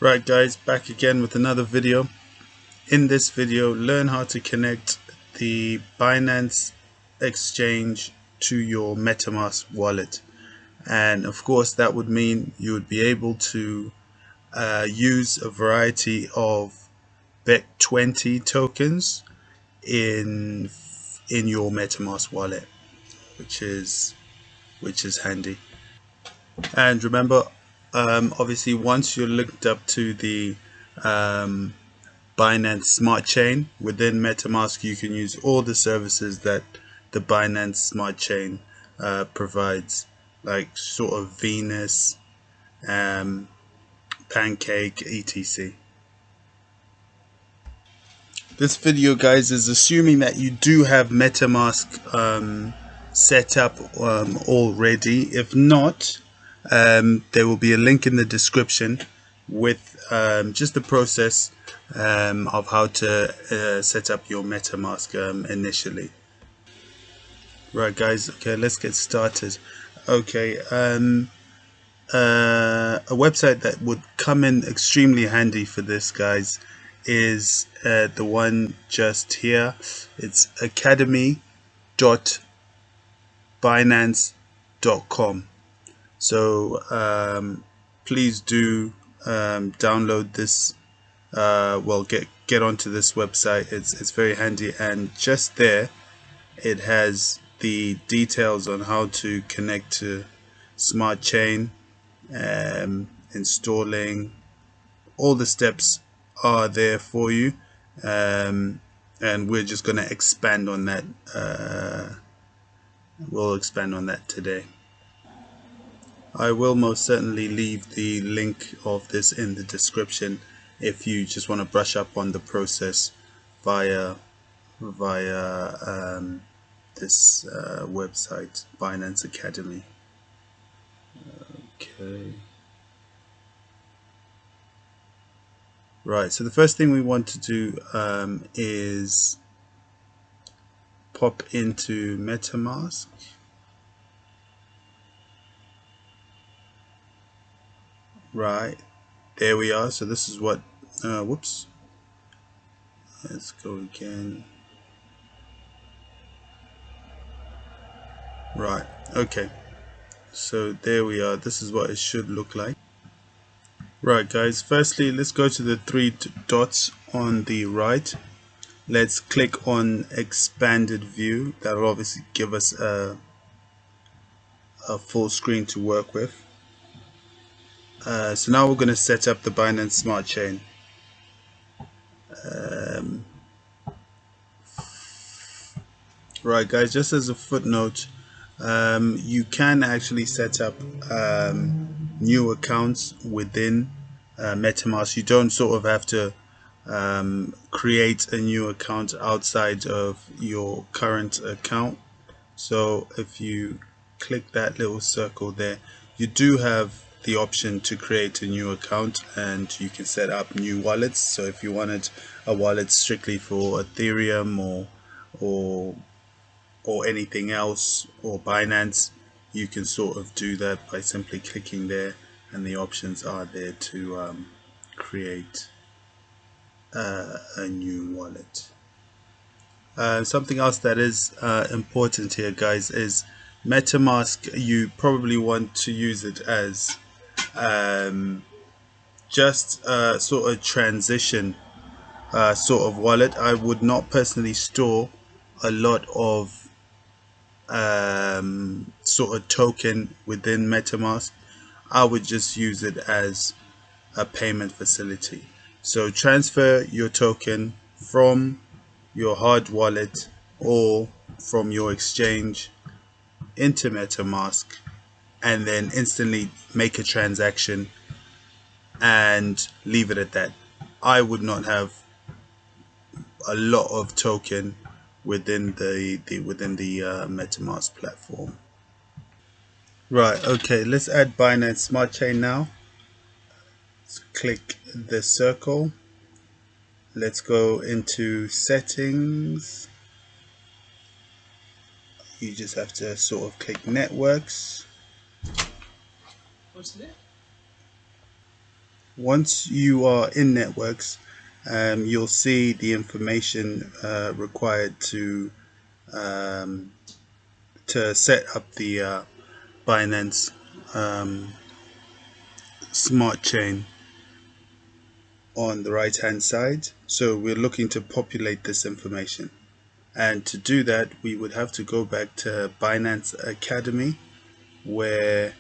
Right guys, back again with another video. In this video, learn how to connect the Binance exchange to your MetaMask wallet. And of course that would mean you would be able to use a variety of BEC20 tokens in your MetaMask wallet, which is handy. And remember, obviously once you're linked up to the Binance Smart Chain within MetaMask, you can use all the services that the Binance Smart Chain provides, like sort of Venus, Pancake, etc. This video, guys, is assuming that you do have MetaMask set up already. If not, there will be a link in the description with just the process of how to set up your MetaMask initially. Right guys, okay, let's get started. Okay, a website that would come in extremely handy for this, guys, is the one just here. It's academy.binance.com. So please do download this. Well, get onto this website. It's very handy, and just there it has the details on how to connect to Smart Chain, installing. All the steps are there for you, and we're just going to expand on that. We'll expand on that today. I will most certainly leave the link of this in the description if you just want to brush up on the process via this website, Binance Academy. Okay. Right, so the first thing we want to do is pop into MetaMask. Right, there we are. So this is what whoops, let's go again. Right, okay, so there we are. This is what it should look like. Right guys, firstly let's go to the three dots on the right. Let's click on expanded view. That will obviously give us a full screen to work with. So now we're going to set up the Binance Smart Chain. Right guys, just as a footnote, you can actually set up new accounts within MetaMask. You don't sort of have to create a new account outside of your current account. So if you click that little circle there, you do have the option to create a new account, and you can set up new wallets. So if you wanted a wallet strictly for Ethereum or anything else, or Binance, you can sort of do that by simply clicking there, and the options are there to create a new wallet. Something else that is important here, guys, is MetaMask. You probably want to use it as just sort of transition sort of wallet. I would not personally store a lot of sort of token within MetaMask. I would just use it as a payment facility. So transfer your token from your hard wallet or from your exchange into MetaMask, and then instantly make a transaction and leave it at that. I would not have a lot of token within the MetaMask platform. Right, okay, let's add Binance Smart Chain now. Let's click the circle. Let's go into settings. You just have to sort of click networks. What's that? Once you are in networks, you'll see the information required um, to set up the Binance smart chain on the right hand side. So we're looking to populate this information, and to do that we would have to go back to Binance Academy, where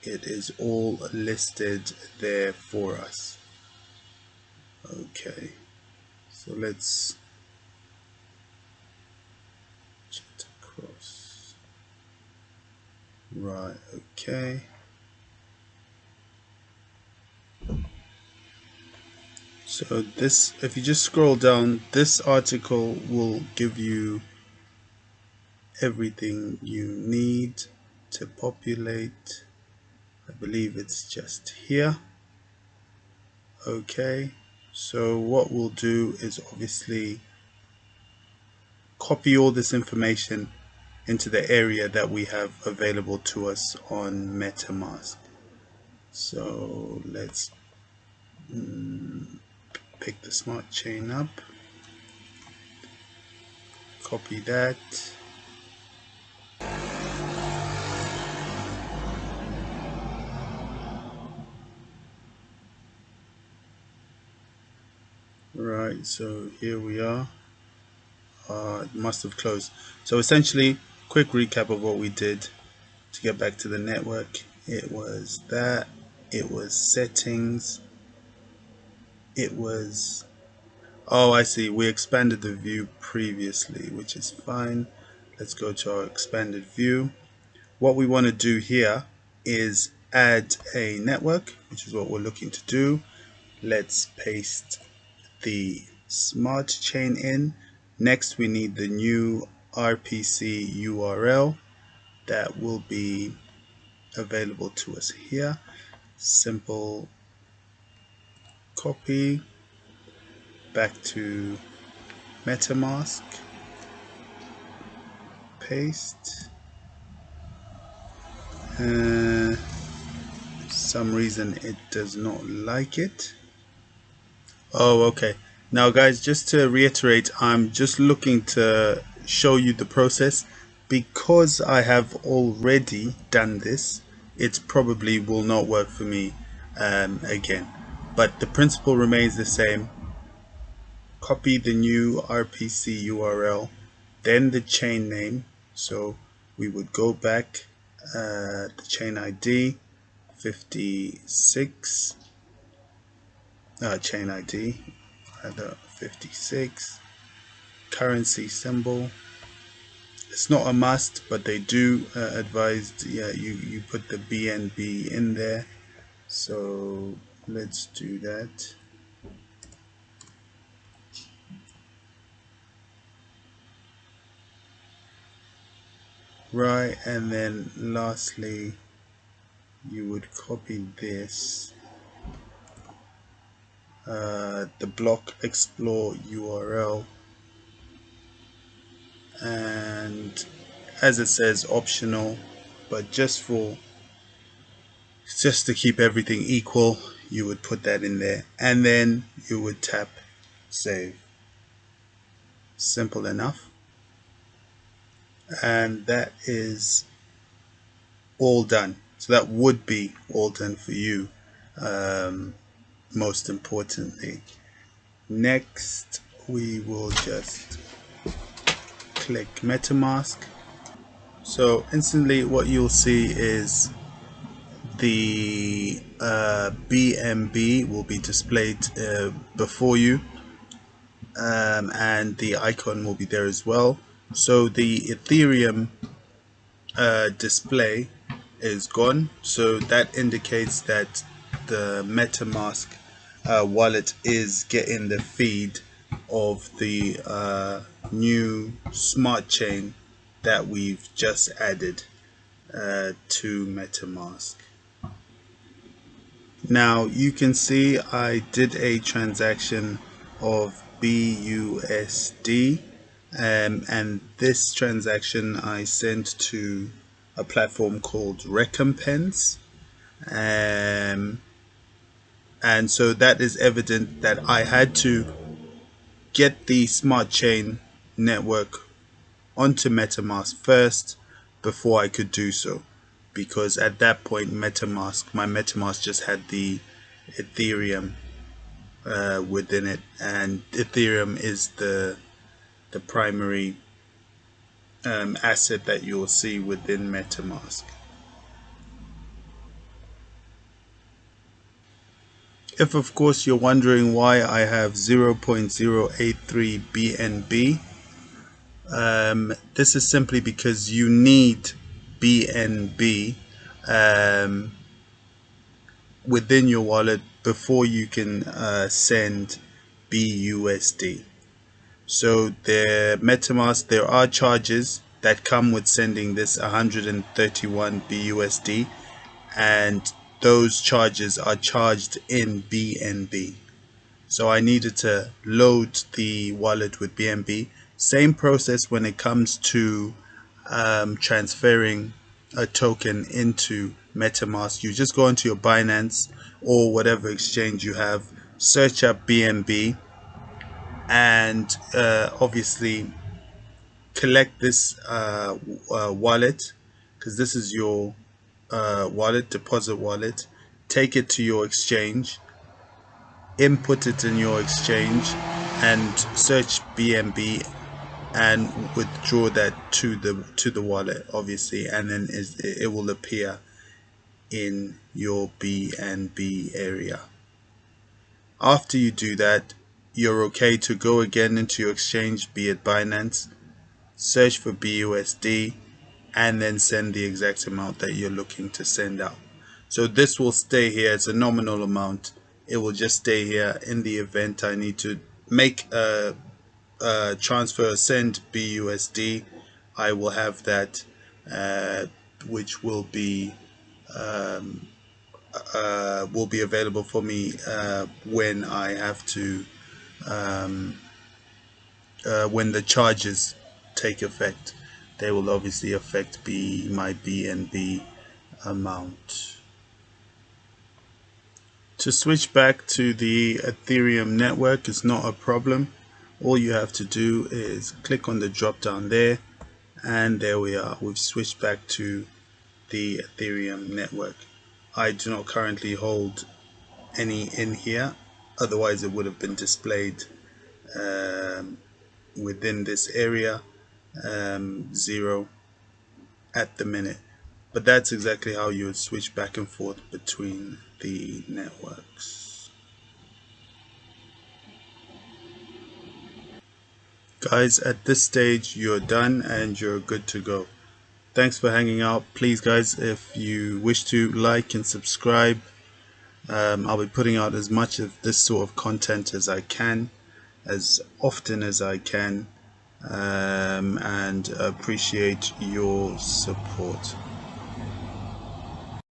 it is all listed there for us. Okay, so let's chat across. Right, okay. So this, if you just scroll down, this article will give you everything you need to populate. I believe it's just here. Okay, so what we'll do is obviously copy all this information into the area that we have available to us on MetaMask. So let's pick the smart chain up, copy that. Right, so here we are. It must have closed. So essentially, quick recap of what we did to get back to the network. It was that, it was settings, it was, oh, I see, we expanded the view previously, which is fine. Let's go to our expanded view. What we want to do here is add a network, which is what we're looking to do. Let's paste the smart chain in. Next, we need the new RPC URL that will be available to us here. Simple copy back to MetaMask, paste. Some reason it does not like it. Oh, okay. Now, guys, just to reiterate, I'm just looking to show you the process. Because I have already done this, it probably will not work for me again. But the principle remains the same. Copy the new RPC URL, then the chain name. So we would go back, the chain ID 56, chain ID rather 56, currency symbol. It's not a must, but they do advise, yeah, you put the BNB in there. So let's do that. Right, and then lastly you would copy this, the block explore URL, and as it says, optional, but just to keep everything equal, you would put that in there, and then you would tap save. Simple enough. And that is all done. So that would be all done for you, most importantly. Next, we will just click MetaMask. So instantly what you'll see is the BNB will be displayed before you, and the icon will be there as well. So the Ethereum display is gone, so that indicates that the MetaMask wallet is getting the feed of the new smart chain that we've just added to MetaMask. Now you can see I did a transaction of BUSD, and this transaction I sent to a platform called Recompense. And so that is evident that I had to get the smart chain network onto MetaMask first before I could do so, because at that point my MetaMask just had the Ethereum within it, and Ethereum is the primary asset that you'll see within MetaMask. If of course you're wondering why I have 0.083 BNB, this is simply because you need BNB within your wallet before you can send BUSD. So the MetaMask, there are charges that come with sending this 131 BUSD, and those charges are charged in BNB. So I needed to load the wallet with BNB. Same process when it comes to transferring a token into MetaMask. You just go into your Binance or whatever exchange you have, search up BNB, and obviously collect this wallet, because this is your wallet, deposit wallet. Take it to your exchange, input it in your exchange, and search BNB and withdraw that to the wallet, obviously, and then it will appear in your BNB area. After you do that, you're okay to go again into your exchange, be it Binance, search for BUSD, and then send the exact amount that you're looking to send out. So this will stay here. It's a nominal amount. It will just stay here. In the event I need to make a transfer, send BUSD, I will have that, which will be available for me when I have to when the charges take effect. They will obviously affect my BNB amount. To switch back to the Ethereum network is not a problem. All you have to do is click on the drop down there, and there we are. We've switched back to the Ethereum network. I do not currently hold any in here, otherwise it would have been displayed within this area, 0 at the minute. But that's exactly how you would switch back and forth between the networks. Guys, at this stage you're done and you're good to go. Thanks for hanging out. Please guys, if you wish to like and subscribe, I'll be putting out as much of this sort of content as I can, as often as I can, and appreciate your support.